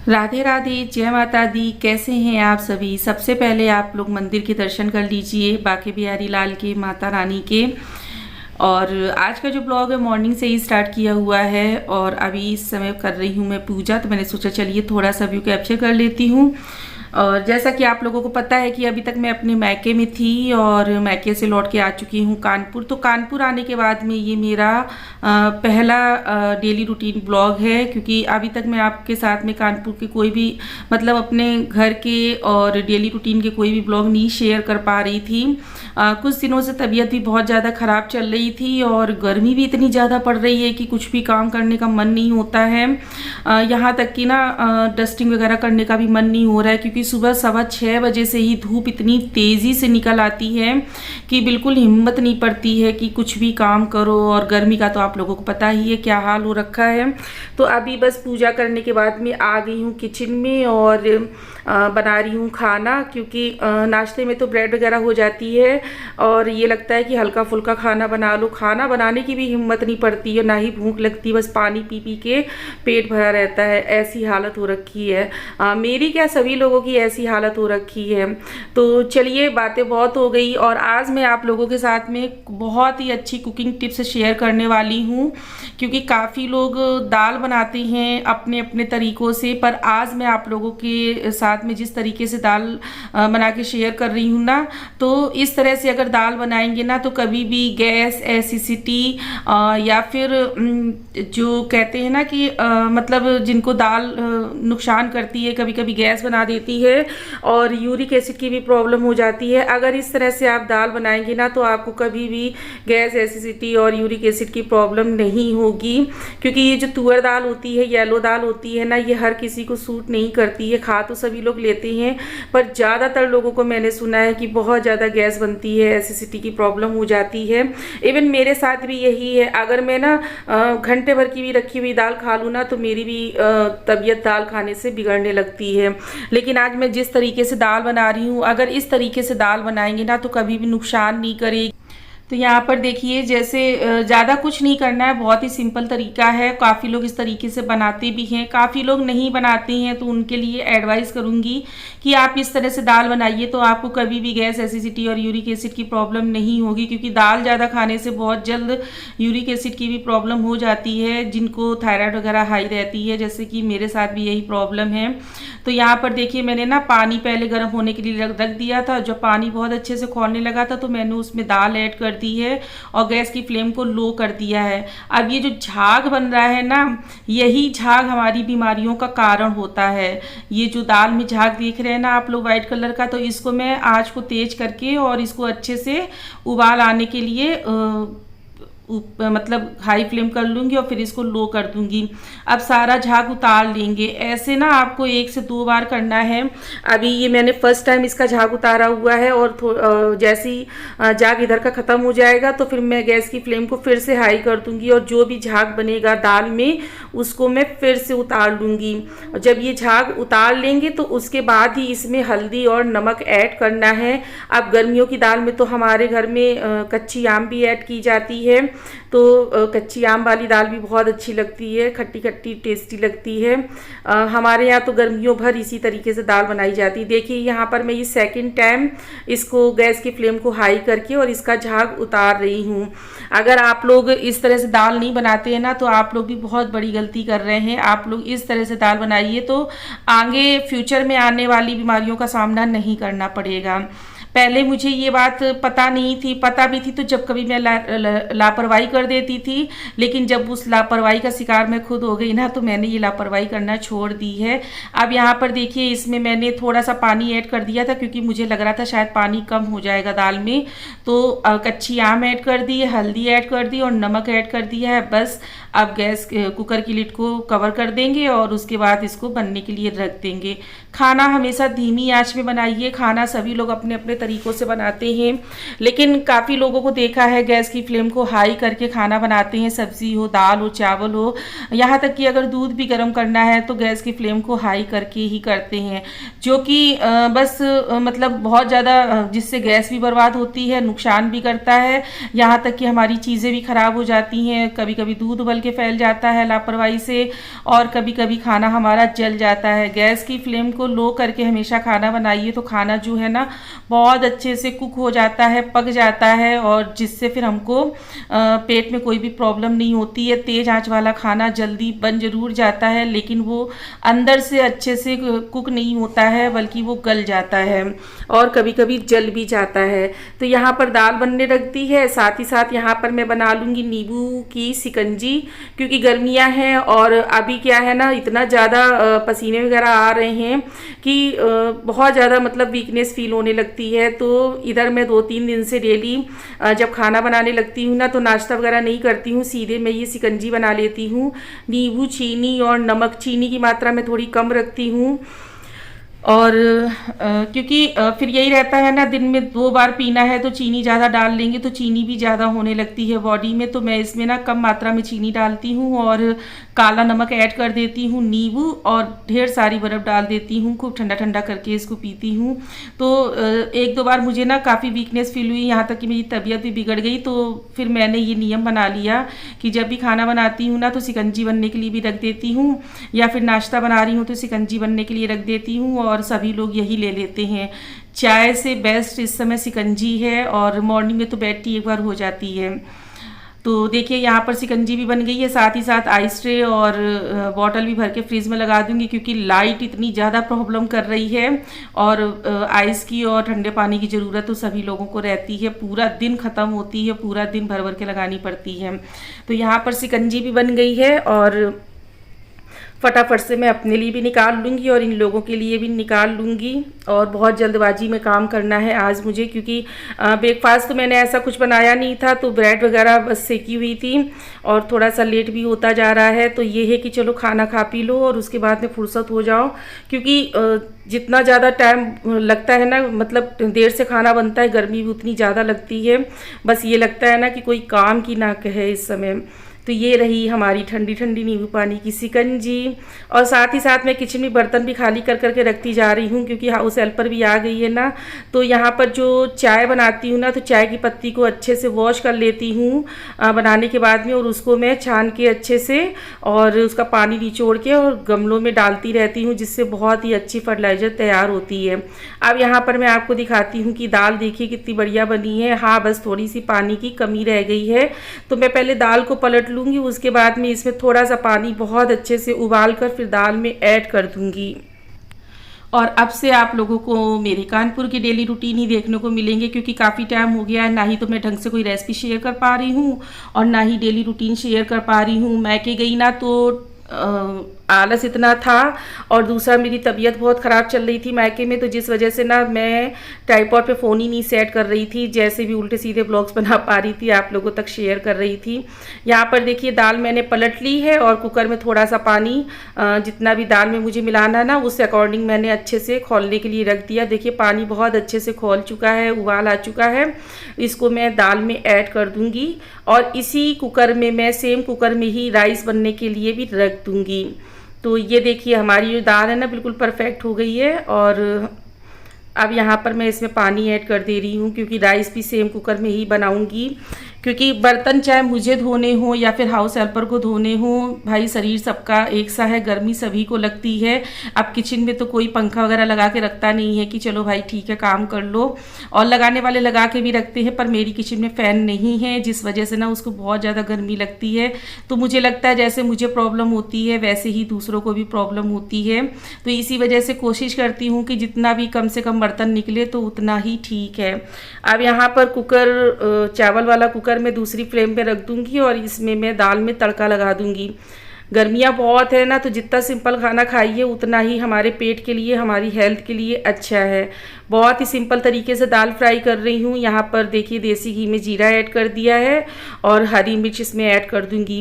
राधे राधे, जय माता दी। कैसे हैं आप सभी। सबसे पहले आप लोग मंदिर के दर्शन कर लीजिए, बांके बिहारी लाल के, माता रानी के। और आज का जो ब्लॉग है मॉर्निंग से ही स्टार्ट किया हुआ है और अभी इस समय कर रही हूँ मैं पूजा। तो मैंने सोचा चलिए थोड़ा सा व्यू कैप्चर कर लेती हूँ। और जैसा कि आप लोगों को पता है कि अभी तक मैं अपने मायके में थी और मायके से लौट के आ चुकी हूँ कानपुर। तो कानपुर आने के बाद में ये मेरा पहला डेली रूटीन ब्लॉग है, क्योंकि अभी तक मैं आपके साथ में कानपुर के कोई भी मतलब अपने घर के और डेली रूटीन के कोई भी ब्लॉग नहीं शेयर कर पा रही थी। कुछ दिनों से तबीयत भी बहुत ज़्यादा ख़राब चल रही थी और गर्मी भी इतनी ज़्यादा पड़ रही है कि कुछ भी काम करने का मन नहीं होता है। यहाँ तक कि ना डस्टिंग वगैरह करने का भी मन नहीं हो रहा है, क्योंकि सुबह 6:15 बजे से ही धूप इतनी तेज़ी से निकल आती है कि बिल्कुल हिम्मत नहीं पड़ती है कि कुछ भी काम करो। और गर्मी का तो आप लोगों को पता ही है क्या हाल हो रखा है। तो अभी बस पूजा करने के बाद में आ गई हूँ किचन में और बना रही हूँ खाना, क्योंकि नाश्ते में तो ब्रेड वगैरह हो जाती है और ये लगता है कि हल्का फुल्का खाना बना लो। खाना बनाने की भी हिम्मत नहीं पड़ती है, ना ही भूख लगती, बस पानी पी पी के पेट भरा रहता है। ऐसी हालत हो रखी है मेरी, क्या सभी लोगों की ऐसी हालत हो रखी है। तो चलिए बातें बहुत हो गई और आज मैं आप लोगों के साथ में बहुत ही अच्छी कुकिंग टिप्स शेयर करने वाली हूँ, क्योंकि काफ़ी लोग दाल बनाते हैं अपने अपने तरीक़ों से। पर आज मैं आप लोगों के साथ में जिस तरीके से दाल बना के शेयर कर रही हूँ ना, तो इस तरह से अगर दाल बनाएंगे ना तो कभी भी गैस, एसिडिटी या फिर जो कहते हैं ना कि मतलब जिनको दाल नुकसान करती है, कभी कभी गैस बना देती है और यूरिक एसिड की भी प्रॉब्लम हो जाती है। अगर इस तरह से आप दाल बनाएंगे ना तो आपको कभी भी गैस, एसिडिटी और यूरिक एसिड की प्रॉब्लम नहीं होगी, क्योंकि ये जो तुअर दाल होती है, येलो दाल होती है ना, ये हर किसी को सूट नहीं करती है। खा तो सभी लोग लेते हैं पर ज़्यादातर लोगों को मैंने सुना है कि बहुत ज़्यादा गैस बनती है, एसिडिटी की प्रॉब्लम हो जाती है। इवन मेरे साथ भी यही है। अगर मैं ना घंटे भर की भी रखी हुई दाल खा लूँ ना तो मेरी भी तबीयत दाल खाने से बिगड़ने लगती है। लेकिन आज मैं जिस तरीके से दाल बना रही हूँ, अगर इस तरीके से दाल बनाएंगे ना तो कभी भी नुकसान नहीं करेगी। तो यहाँ पर देखिए, जैसे ज़्यादा कुछ नहीं करना है, बहुत ही सिंपल तरीका है। काफ़ी लोग इस तरीके से बनाते भी हैं, काफ़ी लोग नहीं बनाते हैं, तो उनके लिए एडवाइस करूँगी कि आप इस तरह से दाल बनाइए तो आपको कभी भी गैस, एसिडिटी और यूरिक एसिड की प्रॉब्लम नहीं होगी। क्योंकि दाल ज़्यादा खाने से बहुत जल्द यूरिक एसिड की भी प्रॉब्लम हो जाती है, जिनको थायराइड वगैरह हाई रहती है, जैसे कि मेरे साथ भी यही प्रॉब्लम है। तो यहाँ पर देखिए, मैंने ना पानी पहले गर्म होने के लिए रख दिया था। जब पानी बहुत अच्छे से खौलने लगा था तो मैंने उसमें दाल ऐड कर दी है और गैस की फ्लेम को लो कर दिया है। अब ये जो झाग बन रहा है ना, यही झाग हमारी बीमारियों का कारण होता है। ये जो दाल में झाग देख रहे हैं ना आप लोग वाइट कलर का, तो इसको मैं आँच को तेज करके और इसको अच्छे से उबाल आने के लिए मतलब हाई फ्लेम कर लूँगी और फिर इसको लो कर दूँगी। अब सारा झाग उतार लेंगे। ऐसे ना आपको 1 से 2 बार करना है। अभी ये मैंने फर्स्ट टाइम इसका झाग उतारा हुआ है और जैसे ही झाग इधर का ख़त्म हो जाएगा तो फिर मैं गैस की फ्लेम को फिर से हाई कर दूँगी और जो भी झाग बनेगा दाल में उसको मैं फिर से उतार लूँगी। और जब ये झाग उतार लेंगे तो उसके बाद ही इसमें हल्दी और नमक ऐड करना है। अब गर्मियों की दाल में तो हमारे घर में कच्ची आम भी ऐड की जाती है, तो कच्ची आम वाली दाल भी बहुत अच्छी लगती है, खट्टी खट्टी टेस्टी लगती है। हमारे यहाँ तो गर्मियों भर इसी तरीके से दाल बनाई जाती है। देखिए यहाँ पर मैं ये सेकंड टाइम इसको गैस की फ्लेम को हाई करके और इसका झाग उतार रही हूँ। अगर आप लोग इस तरह से दाल नहीं बनाते हैं ना तो आप लोग भी बहुत बड़ी गलती कर रहे हैं। आप लोग इस तरह से दाल बनाइए तो आगे फ्यूचर में आने वाली बीमारियों का सामना नहीं करना पड़ेगा। पहले मुझे ये बात पता नहीं थी, पता भी थी तो जब कभी मैं लापरवाही कर देती थी, लेकिन जब उस लापरवाही का शिकार मैं खुद हो गई ना तो मैंने ये लापरवाही करना छोड़ दी है। अब यहाँ पर देखिए, इसमें मैंने थोड़ा सा पानी ऐड कर दिया था क्योंकि मुझे लग रहा था शायद पानी कम हो जाएगा दाल में। तो कच्ची आम ऐड कर दी है, हल्दी ऐड कर दी और नमक ऐड कर दिया है। बस अब गैस कुकर की लिड को कवर कर देंगे और उसके बाद इसको बनने के लिए रख देंगे। खाना हमेशा धीमी आंच में बनाइए। खाना सभी लोग अपने अपने तरीक़ों से बनाते हैं, लेकिन काफ़ी लोगों को देखा है गैस की फ्लेम को हाई करके खाना बनाते हैं, सब्ज़ी हो, दाल हो, चावल हो, यहाँ तक कि अगर दूध भी गर्म करना है तो गैस की फ्लेम को हाई करके ही करते हैं, जो कि बस मतलब बहुत ज़्यादा जिससे गैस भी बर्बाद होती है, नुकसान भी करता है, यहाँ तक कि हमारी चीज़ें भी ख़राब हो जाती हैं। कभी कभी दूध उबल के फैल जाता है लापरवाही से, और कभी कभी खाना हमारा जल जाता है। गैस की फ्लेम को लो करके हमेशा खाना बनाइए तो खाना जो है ना बहुत अच्छे से कुक हो जाता है, पक जाता है, और जिससे फिर हमको पेट में कोई भी प्रॉब्लम नहीं होती है। तेज़ आंच वाला खाना जल्दी बन जरूर जाता है, लेकिन वो अंदर से अच्छे से कुक नहीं होता है, बल्कि वो गल जाता है और कभी कभी जल भी जाता है। तो यहाँ पर दाल बनने रख दी है, साथ ही साथ यहाँ पर मैं बना लूँगी नींबू की शिकंजी, क्योंकि गर्मियाँ हैं और अभी क्या है ना इतना ज़्यादा पसीने वगैरह आ रहे हैं कि बहुत ज़्यादा मतलब वीकनेस फील होने लगती है। तो इधर मैं 2-3 दिन से डेली जब खाना बनाने लगती हूँ ना तो नाश्ता वगैरह नहीं करती हूँ, सीधे मैं ये शिकंजी बना लेती हूँ। नींबू, चीनी और नमक, चीनी की मात्रा मैं थोड़ी कम रखती हूँ, और क्योंकि फिर यही रहता है ना दिन में 2 बार पीना है तो चीनी ज़्यादा डाल लेंगे तो चीनी भी ज़्यादा होने लगती है बॉडी में, तो मैं इसमें ना कम मात्रा में चीनी डालती हूँ और काला नमक ऐड कर देती हूँ, नींबू और ढेर सारी बर्फ़ डाल देती हूँ, खूब ठंडा ठंडा करके इसको पीती हूँ। तो 1-2 बार मुझे ना काफ़ी वीकनेस फील हुई, यहाँ तक कि मेरी तबीयत भी बिगड़ गई। तो फिर मैंने ये नियम बना लिया कि जब भी खाना बनाती हूँ ना तो शिकंजी बनने के लिए भी रख देती हूँ, या फिर नाश्ता बना रही हूँ तो शिकंजी बनने के लिए रख देती हूँ, और सभी लोग यही ले लेते हैं। चाय से बेस्ट इस समय शिकंजी है, और मॉर्निंग में तो बेड टी एक बार हो जाती है। तो देखिए यहाँ पर शिकंजी भी बन गई है, साथ ही साथ आइस ट्रे और बॉटल भी भर के फ्रिज में लगा दूंगी, क्योंकि लाइट इतनी ज़्यादा प्रॉब्लम कर रही है और आइस की और ठंडे पानी की ज़रूरत तो सभी लोगों को रहती है। पूरा दिन ख़त्म होती है, पूरा दिन भर भर के लगानी पड़ती है। तो यहाँ पर शिकंजी भी बन गई है और फटाफट से मैं अपने लिए भी निकाल लूँगी और इन लोगों के लिए भी निकाल लूँगी। और बहुत जल्दबाजी में काम करना है आज मुझे, क्योंकि ब्रेकफास्ट तो मैंने ऐसा कुछ बनाया नहीं था, तो ब्रेड वगैरह बस सेकी हुई थी और थोड़ा सा लेट भी होता जा रहा है। तो ये है कि चलो खाना खा पी लो और उसके बाद में फुर्सत हो जाओ, क्योंकि जितना ज़्यादा टाइम लगता है ना, मतलब देर से खाना बनता है, गर्मी भी उतनी ज़्यादा लगती है। बस ये लगता है ना कि कोई काम की ना कहे इस समय। तो ये रही हमारी ठंडी ठंडी नींबू पानी की शिकंजी, और साथ ही साथ मैं किचन में बर्तन भी खाली कर करके रखती जा रही हूँ, क्योंकि हाउस हेल्पर भी आ गई है ना। तो यहाँ पर जो चाय बनाती हूँ ना, तो चाय की पत्ती को अच्छे से वॉश कर लेती हूँ बनाने के बाद में, और उसको मैं छान के अच्छे से और उसका पानी निचोड़ के और गमलों में डालती रहती हूँ, जिससे बहुत ही अच्छी फर्टिलाइज़र तैयार होती है। अब यहाँ पर मैं आपको दिखाती हूँ कि दाल देखिए कितनी बढ़िया बनी है। हाँ, बस थोड़ी सी पानी की कमी रह गई है, तो मैं पहले दाल को पलट लूँगी, उसके बाद में इसमें थोड़ा सा पानी बहुत अच्छे से उबाल कर फिर दाल में ऐड कर दूँगी। और अब से आप लोगों को मेरे कानपुर के डेली रूटीन ही देखने को मिलेंगे, क्योंकि काफ़ी टाइम हो गया है, ना ही तो मैं ढंग से कोई रेसिपी शेयर कर पा रही हूँ और ना ही डेली रूटीन शेयर कर पा रही हूँ। मैके गई ना तो आलस इतना था, और दूसरा मेरी तबीयत बहुत ख़राब चल रही थी मायके में, तो जिस वजह से ना मैं ट्राइपॉड पे फ़ोन ही नहीं सेट कर रही थी, जैसे भी उल्टे सीधे ब्लॉग्स बना पा रही थी, आप लोगों तक शेयर कर रही थी। यहाँ पर देखिए दाल मैंने पलट ली है और कुकर में थोड़ा सा पानी जितना भी दाल में मुझे मिलाना ना उस अकॉर्डिंग मैंने अच्छे से खौलने के लिए रख दिया। देखिए पानी बहुत अच्छे से खौल चुका है, उबाल आ चुका है। इसको मैं दाल में ऐड कर दूँगी और इसी कुकर में मैं सेम कुकर में ही राइस बनने के लिए भी रख दूँगी। तो ये देखिए हमारी जो दाल है ना बिल्कुल परफेक्ट हो गई है, और अब यहाँ पर मैं इसमें पानी ऐड कर दे रही हूँ, क्योंकि राइस भी सेम कुकर में ही बनाऊँगी। क्योंकि बर्तन चाहे मुझे धोने हो या फिर हाउस हेल्पर को धोने हो, भाई शरीर सबका एक सा है, गर्मी सभी को लगती है। अब किचन में तो कोई पंखा वगैरह लगा के रखता नहीं है कि चलो भाई ठीक है काम कर लो, और लगाने वाले लगा के भी रखते हैं, पर मेरी किचन में फ़ैन नहीं है, जिस वजह से ना उसको बहुत ज़्यादा गर्मी लगती है। तो मुझे लगता है जैसे मुझे प्रॉब्लम होती है वैसे ही दूसरों को भी प्रॉब्लम होती है। तो इसी वजह से कोशिश करती हूँ कि जितना भी कम से कम बर्तन निकले तो उतना ही ठीक है। अब यहाँ पर कुकर चावल वाला कुकर मैं दूसरी फ्लेम पे रख दूँगी और इसमें मैं दाल में तड़का लगा दूँगी। गर्मियाँ बहुत है ना, तो जितना सिंपल खाना खाइए उतना ही हमारे पेट के लिए, हमारी हेल्थ के लिए अच्छा है। बहुत ही सिंपल तरीके से दाल फ्राई कर रही हूँ। यहाँ पर देखिए देसी घी में जीरा ऐड कर दिया है और हरी मिर्च इसमें ऐड कर दूँगी।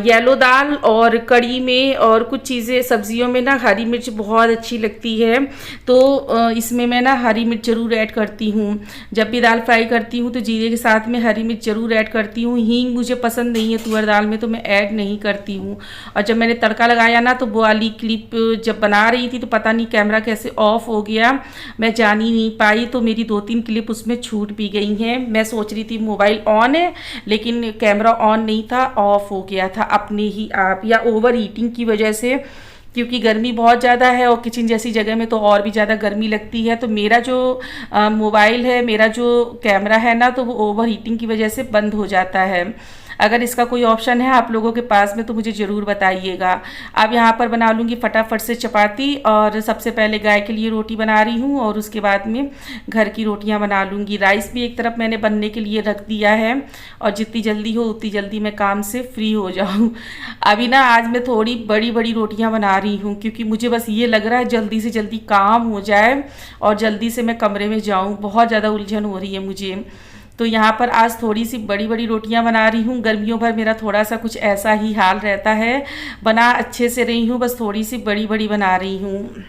येलो दाल और कड़ी में और कुछ चीज़ें सब्जियों में ना हरी मिर्च बहुत अच्छी लगती है, तो इसमें मैं ना हरी मिर्च ज़रूर ऐड करती हूँ। जब भी दाल फ्राई करती हूँ तो जीरे के साथ में हरी मिर्च ज़रूर ऐड करती हूँ। हींग मुझे पसंद नहीं है तुअर दाल में, तो मैं ऐड नहीं करती हूँ। और जब मैंने तड़का लगाया ना, तो वो वाली क्लिप जब बना रही थी तो पता नहीं कैमरा कैसे ऑफ हो गया, मैं जान ही नहीं पाई, तो मेरी 2-3 क्लिप उसमें छूट भी गई हैं। मैं सोच रही थी मोबाइल ऑन है, लेकिन कैमरा ऑन नहीं था, ऑफ हो गया था अपने ही आप, या ओवर हीटिंग की वजह से, क्योंकि गर्मी बहुत ज़्यादा है और किचन जैसी जगह में तो और भी ज़्यादा गर्मी लगती है। तो मेरा जो मोबाइल है, मेरा जो कैमरा है ना, तो वो ओवर हीटिंग की वजह से बंद हो जाता है। अगर इसका कोई ऑप्शन है आप लोगों के पास में तो मुझे ज़रूर बताइएगा। अब यहाँ पर बना लूँगी फटाफट से चपाती, और सबसे पहले गाय के लिए रोटी बना रही हूँ और उसके बाद में घर की रोटियाँ बना लूँगी। राइस भी एक तरफ मैंने बनने के लिए रख दिया है, और जितनी जल्दी हो उतनी जल्दी मैं काम से फ्री हो जाऊँ। अभी ना आज मैं थोड़ी बड़ी बड़ी रोटियाँ बना रही हूँ, क्योंकि मुझे बस ये लग रहा है जल्दी से जल्दी काम हो जाए और जल्दी से मैं कमरे में जाऊँ। बहुत ज़्यादा उलझन हो रही है मुझे। तो यहाँ पर आज थोड़ी सी बड़ी बड़ी रोटियाँ बना रही हूँ। गर्मियों भर मेरा थोड़ा सा कुछ ऐसा ही हाल रहता है, बना अच्छे से रही हूँ, बस थोड़ी सी बड़ी बड़ी बना रही हूँ।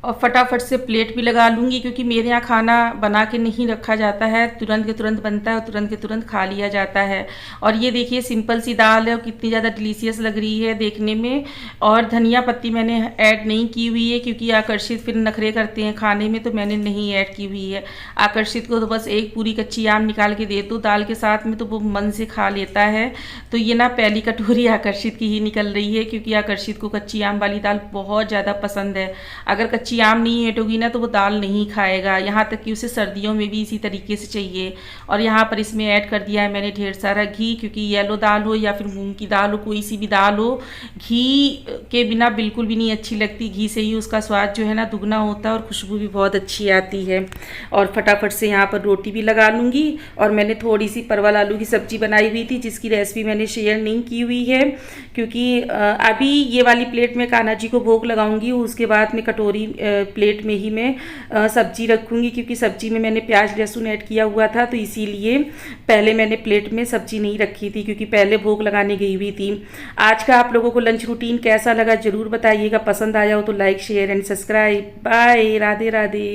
और फटाफट से प्लेट भी लगा लूँगी, क्योंकि मेरे यहाँ खाना बना के नहीं रखा जाता है, तुरंत के तुरंत बनता है और तुरंत के तुरंत खा लिया जाता है। और ये देखिए सिंपल सी दाल है और कितनी ज़्यादा डिलीशियस लग रही है देखने में। और धनिया पत्ती मैंने ऐड नहीं की हुई है, क्योंकि आकर्षित फिर नखरे करते हैं खाने में, तो मैंने नहीं ऐड की हुई है। आकर्षित को तो बस एक पूरी कच्ची आम निकाल के दे दो दाल के साथ में, तो वो मन से खा लेता है। तो ये ना पहली कटोरी आकर्षित की ही निकल रही है, क्योंकि आकर्षित को कच्ची आम वाली दाल बहुत ज़्यादा पसंद है। अगर कच्ची आम नहीं ऐटोगी ना तो वो दाल नहीं खाएगा, यहाँ तक कि उसे सर्दियों में भी इसी तरीके से चाहिए। और यहाँ पर इसमें ऐड कर दिया है मैंने ढेर सारा घी, क्योंकि येलो दाल हो या फिर मूंग की दाल हो, कोई सी भी दाल हो, घी के बिना बिल्कुल भी नहीं अच्छी लगती। घी से ही उसका स्वाद जो है ना दुगना होता है और खुशबू भी बहुत अच्छी आती है। और फटाफट से यहाँ पर रोटी भी लगा लूँगी। और मैंने थोड़ी सी परवल आलू की सब्जी बनाई हुई थी, जिसकी रेसिपी मैंने शेयर नहीं की हुई है, क्योंकि अभी ये वाली प्लेट में कान्हा जी को भोग लगाऊंगी, उसके बाद में कटोरी प्लेट में ही मैं सब्जी रखूँगी, क्योंकि सब्जी में मैंने प्याज लहसुन ऐड किया हुआ था, तो इसीलिए पहले मैंने प्लेट में सब्जी नहीं रखी थी, क्योंकि पहले भोग लगाने गई हुई थी। आज का आप लोगों को लंच रूटीन कैसा लगा ज़रूर बताइएगा। पसंद आया हो तो like share and subscribe. Bye, Radhe Radhe.